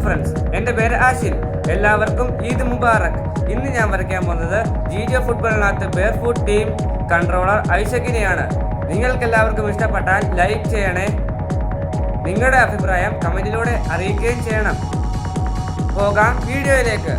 Friends, എൻ്റെ പേര് ആഷിൻ. എല്ലാവർക്കും ഈദ് മുബാറക്. ഇന്ന് ഞാൻ വരയ്ക്കാൻ പോകുന്നത് GGO ഫുട്ബോളിനകത്ത് ബെയർഫുട്ട് ടീം കൺട്രോളർ ഐസക്കിനെയാണ്. നിങ്ങൾക്കെല്ലാവർക്കും ഇഷ്ടപ്പെട്ടാൽ ലൈക്ക് ചെയ്യണേ. നിങ്ങളുടെ അഭിപ്രായം കമൻറ്റിലൂടെ അറിയിക്കുകയും ചെയ്യണം. പോകാം വീഡിയോയിലേക്ക്.